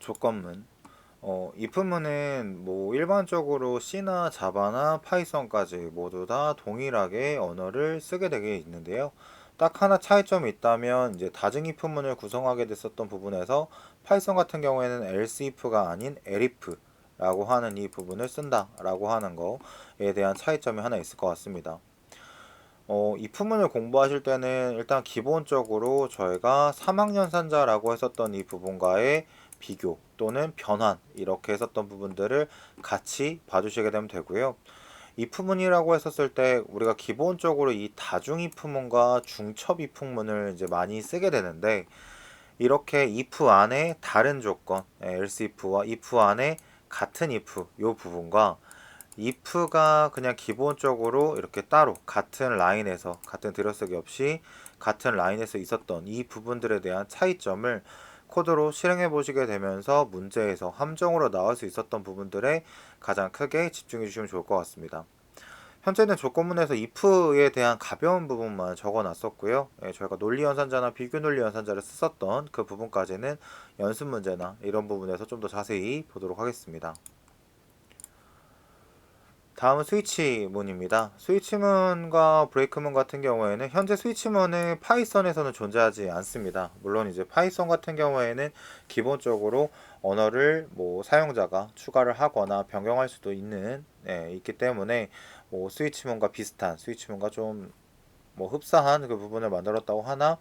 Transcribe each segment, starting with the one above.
조건문. if문은 뭐 일반적으로 C나 자바나 파이썬까지 모두 다 동일하게 언어를 쓰게 되게 있는데요. 딱 하나 차이점이 있다면 이제 다중 if문을 구성하게 됐었던 부분에서 파이썬 같은 경우에는 else if가 아닌 elif라고 하는 이 부분을 쓴다라고 하는 거에 대한 차이점이 하나 있을 것 같습니다. if문을 공부하실 때는 일단 기본적으로 저희가 3학년 산자라고 했었던 이 부분과의 비교 또는 변환 이렇게 했었던 부분들을 같이 봐주시게 되면 되고요. if문이라고 했었을 때 우리가 기본적으로 이 다중 if문과 중첩 if문을 이제 많이 쓰게 되는데 이렇게 if 안에 다른 조건, else if와 if 안에 같은 if 요 부분과 if가 그냥 기본적으로 이렇게 따로 같은 라인에서 같은 들여쓰기 없이 같은 라인에서 있었던 이 부분들에 대한 차이점을 코드로 실행해 보시게 되면서 문제에서 함정으로 나올 수 있었던 부분들에 가장 크게 집중해 주시면 좋을 것 같습니다. 현재는 조건문에서 if에 대한 가벼운 부분만 적어 놨었고요. 저희가 논리 연산자나 비교 논리 연산자를 썼었던 그 부분까지는 연습 문제나 이런 부분에서 좀 더 자세히 보도록 하겠습니다. 다음은 스위치문입니다. 스위치문과 브레이크문 같은 경우에는 현재 스위치문은 파이썬에서는 존재하지 않습니다. 물론 이제 파이썬 같은 경우에는 기본적으로 언어를 뭐 사용자가 추가를 하거나 변경할 수도 있기 때문에 뭐 스위치문과 비슷한 스위치문과 좀 뭐 흡사한 그 부분을 만들었다고 하나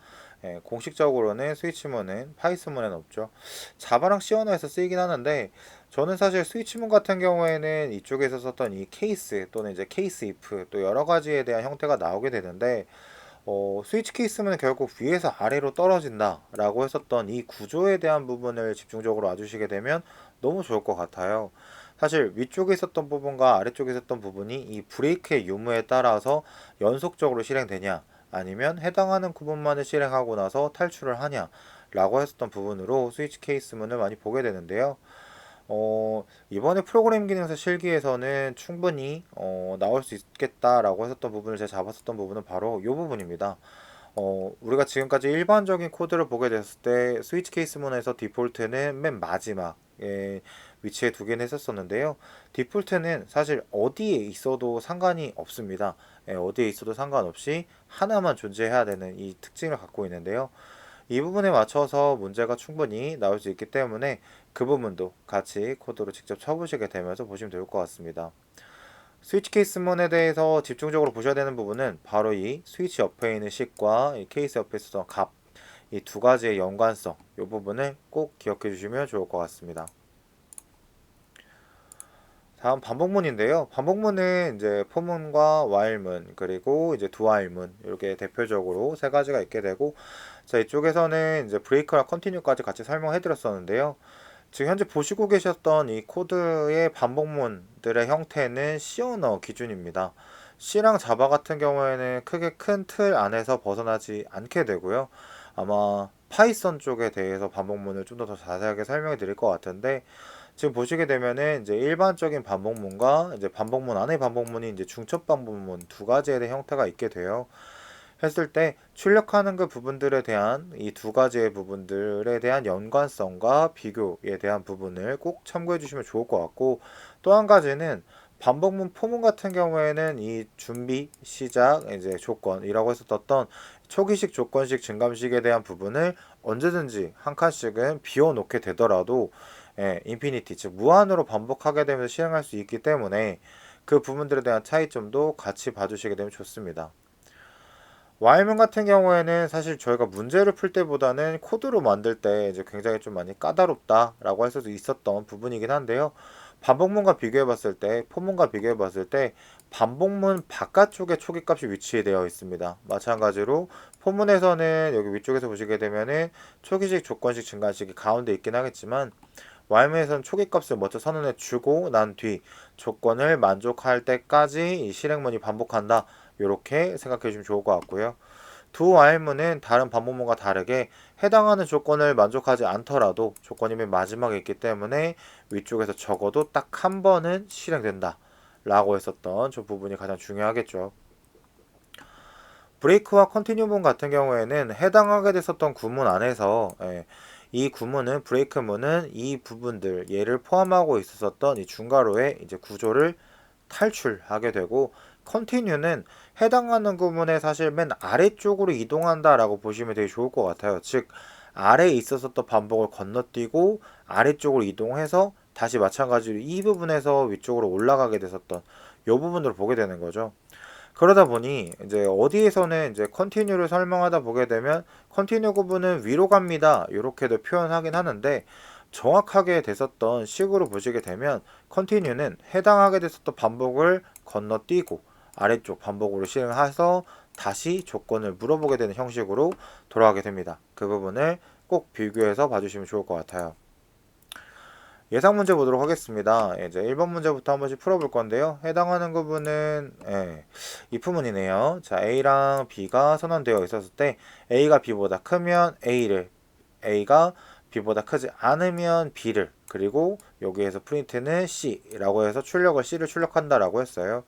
공식적으로는 스위치문은 파이썬문에는 없죠. 자바랑 C 언어에서 쓰이긴 하는데 저는 사실 스위치문 같은 경우에는 이쪽에서 썼던 이 케이스 또는 이제 케이스 if 또 여러 가지에 대한 형태가 나오게 되는데 스위치 케이스는 결국 위에서 아래로 떨어진다 라고 했었던 이 구조에 대한 부분을 집중적으로 와주시게 되면 너무 좋을 것 같아요. 사실 위쪽에 있었던 부분과 아래쪽에 있었던 부분이 이 브레이크의 유무에 따라서 연속적으로 실행되냐 아니면 해당하는 부분만을 실행하고 나서 탈출을 하냐 라고 했었던 부분으로 스위치 케이스문을 많이 보게 되는데요. 이번에 프로그래밍 기능서 실기에서는 충분히 나올 수 있겠다라고 했었던 부분을 제가 잡았었던 부분은 바로 이 부분입니다. 우리가 지금까지 일반적인 코드를 보게 됐을 때 스위치 케이스문에서 디폴트는 맨 마지막에 위치에 두긴 했었었는데요. 디폴트는 사실 어디에 있어도 상관이 없습니다. 어디에 있어도 상관없이 하나만 존재해야 되는 이 특징을 갖고 있는데요. 이 부분에 맞춰서 문제가 충분히 나올 수 있기 때문에 그 부분도 같이 코드로 직접 쳐보시게 되면서 보시면 될 것 같습니다. 스위치 케이스문에 대해서 집중적으로 보셔야 되는 부분은 바로 이 스위치 옆에 있는 식과 이 케이스 옆에 있어서 값, 이 두 가지의 연관성, 이 부분을 꼭 기억해 주시면 좋을 것 같습니다. 다음 반복문인데요. 반복문은 이제 포문과 while문 그리고 이제 doWhile문 이렇게 대표적으로 세 가지가 있게 되고 자 이쪽에서는 이제 브레이크랑 컨티뉴까지 같이 설명해 드렸었는데요. 지금 현재 보시고 계셨던 이 코드의 반복문들의 형태는 C 언어 기준입니다. C랑 자바 같은 경우에는 크게 큰 틀 안에서 벗어나지 않게 되고요. 아마 파이썬 쪽에 대해서 반복문을 좀 더 자세하게 설명해 드릴 것 같은데 지금 보시게 되면은 이제 일반적인 반복문과 이제 반복문 안의 반복문이 이제 중첩 반복문 두 가지의 형태가 있게 돼요. 했을 때 출력하는 그 부분들에 대한 이 두 가지의 부분들에 대한 연관성과 비교에 대한 부분을 꼭 참고해 주시면 좋을 것 같고 또 한 가지는 반복문 포문 같은 경우에는 이 준비, 시작, 이제 조건이라고 했었던 초기식, 조건식, 증감식에 대한 부분을 언제든지 한 칸씩은 비워놓게 되더라도 인피니티, 즉 무한으로 반복하게 되면서 실행할 수 있기 때문에 그 부분들에 대한 차이점도 같이 봐주시게 되면 좋습니다. 와이문 같은 경우에는 사실 저희가 문제를 풀 때보다는 코드로 만들 때 이제 굉장히 좀 많이 까다롭다라고 할 수도 있었던 부분이긴 한데요. 반복문과 비교해 봤을 때, 포문과 비교해 봤을 때 반복문 바깥쪽에 초기값이 위치되어 있습니다. 마찬가지로 포문에서는 여기 위쪽에서 보시게 되면은 초기식, 조건식, 증가식이 가운데 있긴 하겠지만 와이문에서는 초기값을 먼저 선언해 주고 난 뒤 조건을 만족할 때까지 이 실행문이 반복한다. 이렇게 생각해 주시면 좋을 것 같고요. 두 while문은 다른 반복문과 다르게 해당하는 조건을 만족하지 않더라도 조건이 맨 마지막에 있기 때문에 위쪽에서 적어도 딱 한 번은 실행된다 라고 했었던 저 부분이 가장 중요하겠죠. 브레이크와 컨티뉴문 같은 경우에는 해당하게 됐었던 구문 안에서 이 구문은 브레이크문은 이 부분들 얘를 포함하고 있었던 이 중괄호의 이제 구조를 탈출하게 되고 컨티뉴는 해당하는 구문의 사실 맨 아래쪽으로 이동한다라고 보시면 되게 좋을 것 같아요. 즉 아래에 있었던 반복을 건너뛰고 아래쪽으로 이동해서 다시 마찬가지로 이 부분에서 위쪽으로 올라가게 됐었던 이 부분으로 보게 되는 거죠. 그러다 보니 이제 어디에서는 이제 컨티뉴를 설명하다 보게 되면 컨티뉴 구분은 위로 갑니다. 이렇게도 표현하긴 하는데 정확하게 됐었던 식으로 보시게 되면 컨티뉴는 해당하게 됐었던 반복을 건너뛰고 아래쪽 반복으로 실행해서 다시 조건을 물어보게 되는 형식으로 돌아가게 됩니다. 그 부분을 꼭 비교해서 봐주시면 좋을 것 같아요. 예상 문제 보도록 하겠습니다. 이제 1번 문제부터 한 번씩 풀어볼 건데요. 해당하는 부분은 if문이네요. 자, A랑 B가 선언되어 있었을 때 A가 B보다 크면 A가 B보다 크지 않으면 B를, 그리고 여기에서 프린트는 C라고 해서 C를 출력한다라고 했어요.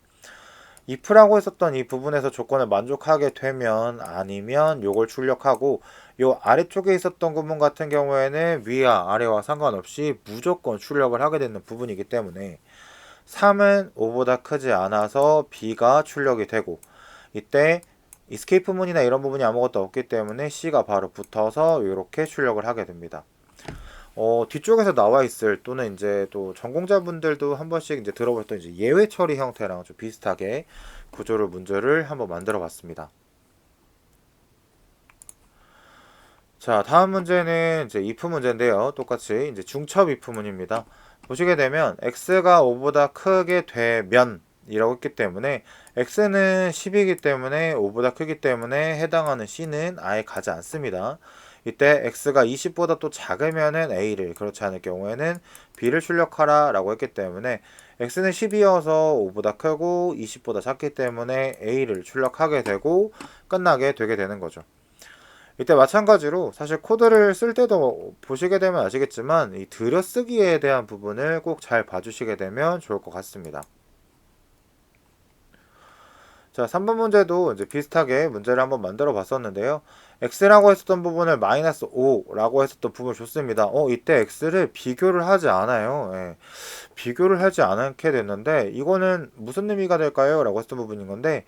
if라고 했었던 이 부분에서 조건을 만족하게 되면 아니면 요걸 출력하고, 요 아래쪽에 있었던 부분 같은 경우에는 위와 아래와 상관없이 무조건 출력을 하게 되는 부분이기 때문에 3은 5보다 크지 않아서 B가 출력이 되고, 이때 escape문이나 이런 부분이 아무것도 없기 때문에 C가 바로 붙어서 이렇게 출력을 하게 됩니다. 뒤쪽에서 나와 있을 또는 이제 또 전공자분들도 한 번씩 이제 들어봤던 이제 예외 처리 형태랑 좀 비슷하게 구조를 문제를 한번 만들어 봤습니다. 자, 다음 문제는 이제 if 문제인데요. 똑같이 이제 중첩 if 문입니다. 보시게 되면 x가 5보다 크게 되면 이라고 했기 때문에 x는 10이기 때문에 5보다 크기 때문에 해당하는 c는 아예 가지 않습니다. 이때 x가 20보다 또 작으면은 a를, 그렇지 않을 경우에는 b를 출력하라 라고 했기 때문에 x는 10이어서 5보다 크고 20보다 작기 때문에 a를 출력하게 되고 끝나게 되게 되는 거죠. 이때 마찬가지로 사실 코드를 쓸 때도 보시게 되면 아시겠지만 이 들여쓰기에 대한 부분을 꼭 잘 봐주시게 되면 좋을 것 같습니다. 자, 3번 문제도 이제 비슷하게 문제를 한번 만들어 봤었는데요. x라고 했었던 부분을 마이너스 5라고 했었던 부분을 줬습니다. 이때 x를 비교를 하지 않아요. 비교를 하지 않게 됐는데 이거는 무슨 의미가 될까요? 라고 했던 부분인 건데,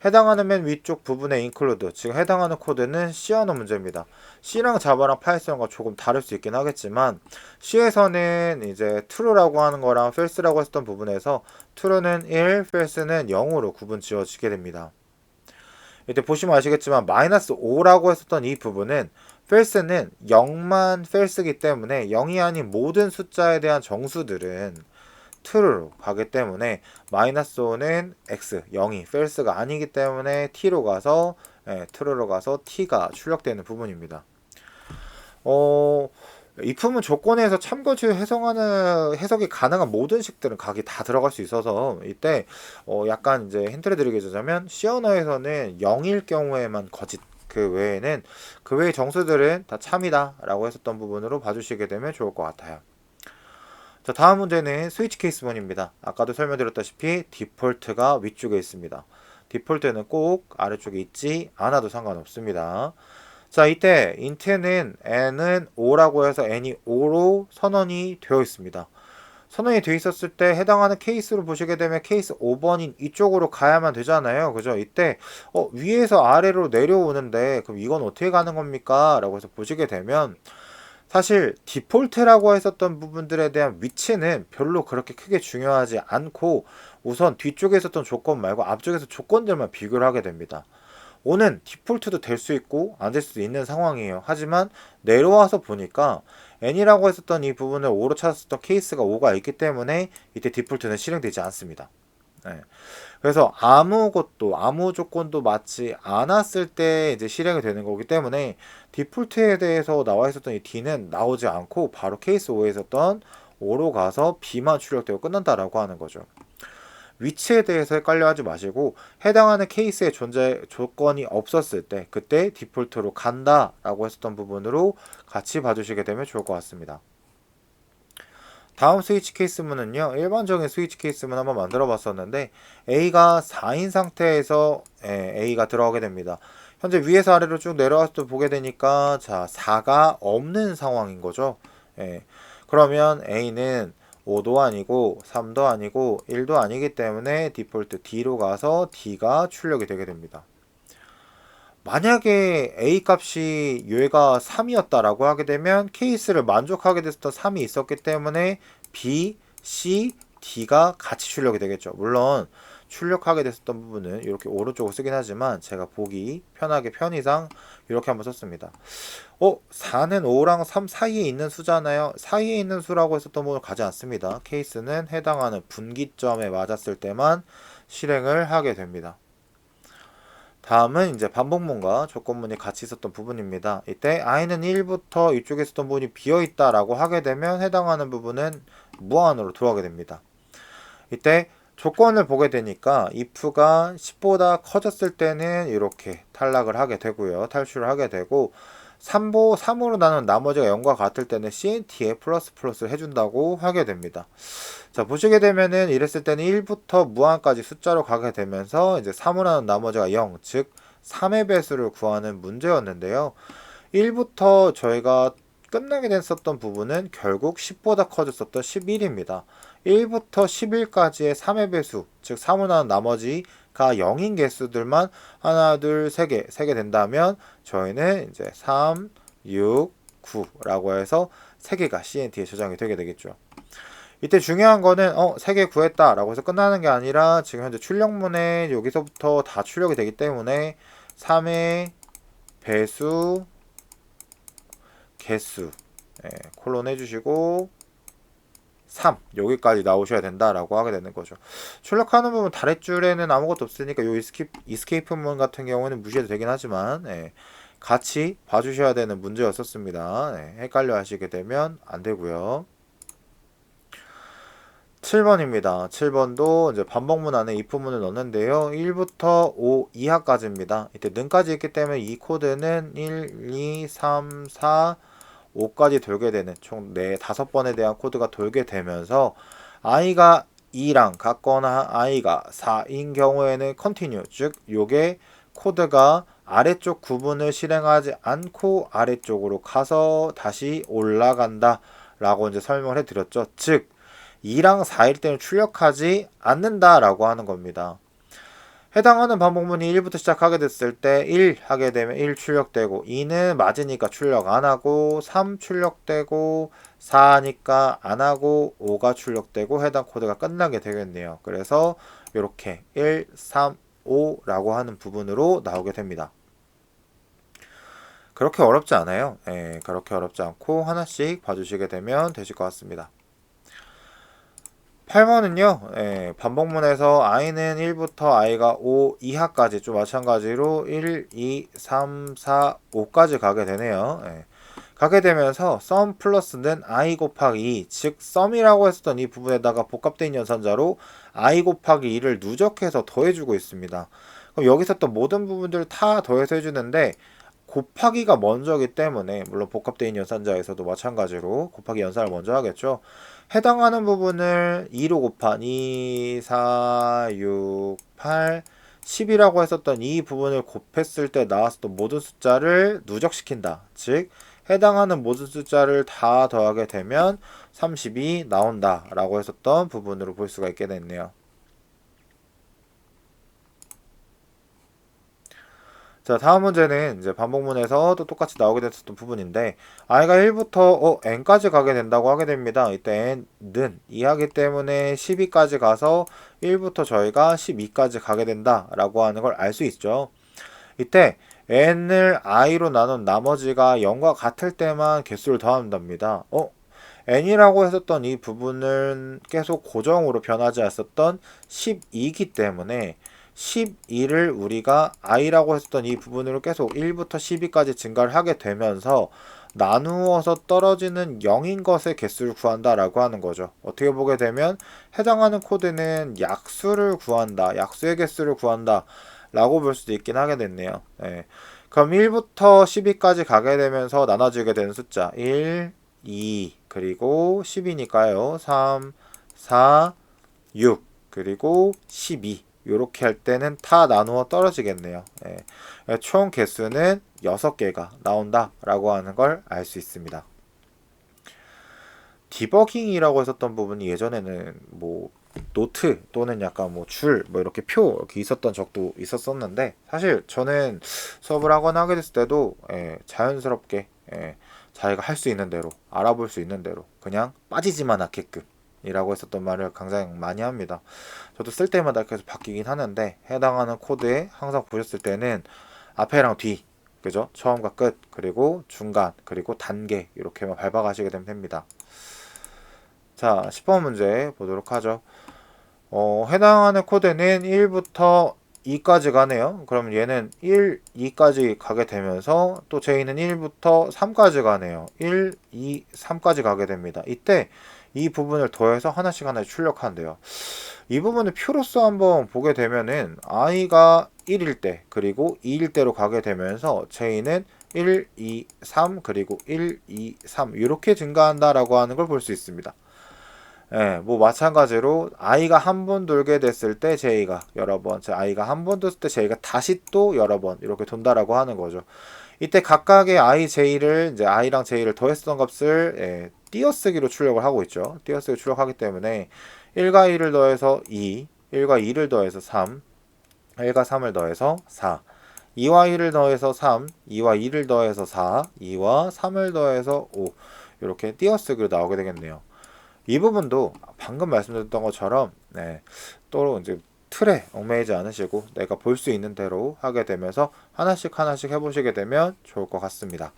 해당하는 맨 위쪽 부분의 include, 지금 해당하는 코드는 C 언어 문제입니다. C랑 자바랑 파이썬과 조금 다를 수 있긴 하겠지만 C에서는 이제 true라고 하는 거랑 false라고 했던 부분에서 true는 1, false는 0으로 구분 지어지게 됩니다. 이때 보시면 아시겠지만 마이너스 5라고 했었던 이 부분은 false는 0만 false이기 때문에 0이 아닌 모든 숫자에 대한 정수들은 true로 가기 때문에 마이너스 5는 x, 0이 false가 아니기 때문에 t로 가서 true로 가서 t가 출력되는 부분입니다. if문 조건에서 참고치 해석이 가능한 모든 식들은 각이 다 들어갈 수 있어서 이때 약간 이제 힌트를 드리자면 C 언어에서는 0일 경우에만 거짓, 그 외에는 그 외의 정수들은 다 참이다 라고 했었던 부분으로 봐주시게 되면 좋을 것 같아요. 자, 다음 문제는 스위치 케이스문입니다. 아까도 설명드렸다시피 디폴트가 위쪽에 있습니다. 디폴트는 꼭 아래쪽에 있지 않아도 상관없습니다. 자, 이때 int는 n은 5라고 해서 n이 5로 선언이 되어 있습니다. 선언이 되어 있었을 때 해당하는 케이스로 보시게 되면 케이스 5번인 이쪽으로 가야만 되잖아요. 그죠? 이때 위에서 아래로 내려오는데 그럼 이건 어떻게 가는 겁니까? 라고 해서 보시게 되면 사실 디폴트라고 했었던 부분들에 대한 위치는 별로 그렇게 크게 중요하지 않고 우선 뒤쪽에 있었던 조건 말고 앞쪽에서 조건들만 비교를 하게 됩니다. 5는 디폴트도 될 수 있고 안 될 수도 있는 상황이에요. 하지만 내려와서 보니까 n이라고 했었던 이 부분을 5로 찾았었던 케이스가 5가 있기 때문에 이때 디폴트는 실행되지 않습니다. 그래서 아무 조건도 맞지 않았을 때 이제 실행이 되는 거기 때문에 디폴트에 대해서 나와 있었던 이 D는 나오지 않고 바로 케이스 5에 있었던 5로 가서 B만 출력되고 끝난다라고 하는 거죠. 위치에 대해서 헷갈려 하지 마시고 해당하는 케이스의 존재 조건이 없었을 때 그때 디폴트로 간다 라고 했었던 부분으로 같이 봐주시게 되면 좋을 것 같습니다. 다음 스위치 케이스문은요, 일반적인 스위치 케이스문 한번 만들어 봤었는데 A가 4인 상태에서 A가 들어가게 됩니다. 현재 위에서 아래로 쭉 내려와서 또 보게 되니까 자 4가 없는 상황인 거죠. 예. 그러면 A는 5도 아니고 3도 아니고 1도 아니기 때문에 디폴트 D로 가서 D가 출력이 되게 됩니다. 만약에 A 값이 얘가 3이었다라고 하게 되면 케이스를 만족하게 됐었던 3이 있었기 때문에 B, C, D가 같이 출력이 되겠죠. 물론 출력하게 됐었던 부분은 이렇게 오른쪽으로 쓰긴 하지만 제가 보기 편하게 편의상 이렇게 한번 썼습니다. 4는 5랑 3 사이에 있는 수잖아요. 사이에 있는 수라고 했었던 부분을 가지 않습니다. 케이스는 해당하는 분기점에 맞았을 때만 실행을 하게 됩니다. 다음은 이제 반복문과 조건문이 같이 있었던 부분입니다. 이때 i는 1부터 이쪽에 있었던 부분이 비어있다 라고 하게 되면 해당하는 부분은 무한으로 들어가게 됩니다. 이때 조건을 보게 되니까 if가 10보다 커졌을 때는 이렇게 탈락을 하게 되고요. 탈출을 하게 되고 3으로 나눈 나머지가 0과 같을 때는 CNT에 플러스 해준다고 하게 됩니다. 자, 보시게 되면은 이랬을 때는 1부터 무한까지 숫자로 가게 되면서 이제 3으로 나눈 나머지가 0, 즉 3의 배수를 구하는 문제였는데요. 1부터 저희가 끝나게 됐었던 부분은 결국 10보다 커졌었던 11입니다. 1부터 11까지의 3의 배수, 즉 3으로 나눈 나머지가 0인 개수들만 하나, 둘, 3개, 3개 된다면 저희는 이제 3, 6, 9라고 해서 3개가 CNT에 저장이 되게 되겠죠. 이때 중요한 거는 3개 구했다 라고 해서 끝나는 게 아니라 지금 현재 출력문에 여기서부터 다 출력이 되기 때문에 3의 배수, 개수 콜론 해주시고 3 여기까지 나오셔야 된다라고 하게 되는 거죠. 출력하는 부분 다랫줄에는 아무것도 없으니까 요 이스케이프문 같은 경우는 무시해도 되긴 하지만 같이 봐주셔야 되는 문제였었습니다. 헷갈려 하시게 되면 안 되고요. 7번입니다. 7번도 이제 반복문 안에 if문을 넣는데요. 1부터 5 이하까지입니다. 이때 능까지 있기 때문에 이 코드는 1, 2, 3, 4, 5까지 돌게 되는 총 5번에 대한 코드가 돌게 되면서 i가 2랑 같거나 i가 4인 경우에는 continue, 즉 요게 코드가 아래쪽 구분을 실행하지 않고 아래쪽으로 가서 다시 올라간다 라고 이제 설명을 해드렸죠. 즉 2랑 4일 때는 출력하지 않는다라고 하는 겁니다. 해당하는 반복문이 1부터 시작하게 됐을 때 1 하게 되면 1 출력되고 2는 맞으니까 출력 안하고 3 출력되고 4니까 안하고 5가 출력되고 해당 코드가 끝나게 되겠네요. 그래서 이렇게 1, 3, 5라고 하는 부분으로 나오게 됩니다. 그렇게 어렵지 않아요. 그렇게 어렵지 않고 하나씩 봐주시게 되면 되실 것 같습니다. 8번은요, 반복문에서 i는 1부터 i가 5 이하까지 좀 마찬가지로 1, 2, 3, 4, 5까지 가게 되네요. 가게 되면서 sum 플러스는 i 곱하기 2, 즉 sum이라고 했었던 이 부분에다가 복합된 연산자로 i 곱하기 2를 누적해서 더해주고 있습니다. 그럼 여기서 또 모든 부분들을 다 더해서 해주는데 곱하기가 먼저기 때문에 물론 복합된 연산자에서도 마찬가지로 곱하기 연산을 먼저 하겠죠. 해당하는 부분을 2로 곱한 2, 4, 6, 8, 10이라고 했었던 이 부분을 곱했을 때 나왔었던 모든 숫자를 누적시킨다. 즉 해당하는 모든 숫자를 다 더하게 되면 30이 나온다 라고 했었던 부분으로 볼 수가 있게 됐네요. 자, 다음 문제는 이제 반복문에서 또 똑같이 나오게 됐었던 부분인데 i가 1부터 n까지 가게 된다고 하게 됩니다. 이때 n은 2하기 때문에 12까지 가서 1부터 저희가 12까지 가게 된다 라고 하는 걸 알 수 있죠. 이때 n을 i로 나눈 나머지가 0과 같을 때만 개수를 더한답니다. n이라고 했었던 이 부분은 계속 고정으로 변하지 않았던 12이기 때문에 12를 우리가 i라고 했었던 이 부분으로 계속 1부터 12까지 증가를 하게 되면서 나누어서 떨어지는 0인 것의 개수를 구한다라고 하는 거죠. 어떻게 보게 되면 해당하는 코드는 약수를 구한다, 약수의 개수를 구한다 라고 볼 수도 있긴 하게 됐네요. 그럼 1부터 12까지 가게 되면서 나눠지게 되는 숫자 1, 2, 그리고 10이니까요. 3, 4, 6, 그리고 12 이렇게 할 때는 다 나누어 떨어지겠네요. 예. 총 개수는 6개가 나온다 라고 하는 걸 알 수 있습니다. 디버깅이라고 했었던 부분이 예전에는 뭐 노트 또는 약간 뭐 줄 뭐 이렇게 표 이렇게 있었던 적도 있었었는데, 사실 저는 수업을 하거나 하게 됐을 때도 자연스럽게 자기가 할 수 있는 대로, 알아볼 수 있는 대로 그냥 빠지지만 않게끔 이라고 했었던 말을 굉장히 많이 합니다. 저도 쓸 때마다 계속 바뀌긴 하는데, 해당하는 코드에 항상 보셨을 때는 앞에랑 뒤, 그죠? 처음과 끝, 그리고 중간, 그리고 단계 이렇게만 밟아가시게 되면 됩니다. 자, 10번 문제 보도록 하죠. 해당하는 코드는 1부터 2까지 가네요. 그럼 얘는 1, 2까지 가게 되면서 또 J는 1부터 3까지 가네요. 1, 2, 3까지 가게 됩니다. 이때 이 부분을 더해서 하나씩 출력한대요. 이 부분을 표로서 한번 보게 되면은 i가 1일 때 그리고 2일 때로 가게 되면서 J는 1, 2, 3 그리고 1, 2, 3 이렇게 증가한다라고 하는 걸 볼 수 있습니다. 예, 뭐 마찬가지로 i가 한 번 돌게 됐을 때 j가 여러 번, i가 한 번 돌았을 때 j가 다시 또 여러 번 이렇게 돈다라고 하는 거죠. 이때 각각의 i, j를 이제 i랑 j를 더했던 값을 띄어쓰기로 출력을 하고 있죠. 띄어쓰기로 출력하기 때문에 1과 2를 더해서 2, 1과 2를 더해서 3, 1과 3을 더해서 4, 2와 2를 더해서 3, 2와 2를 더해서 4, 2와 3을 더해서 5 이렇게 띄어쓰기로 나오게 되겠네요. 이 부분도 방금 말씀드렸던 것처럼 또 이제 틀에 얽매이지 않으시고 내가 볼 수 있는 대로 하게 되면서 하나씩 해보시게 되면 좋을 것 같습니다.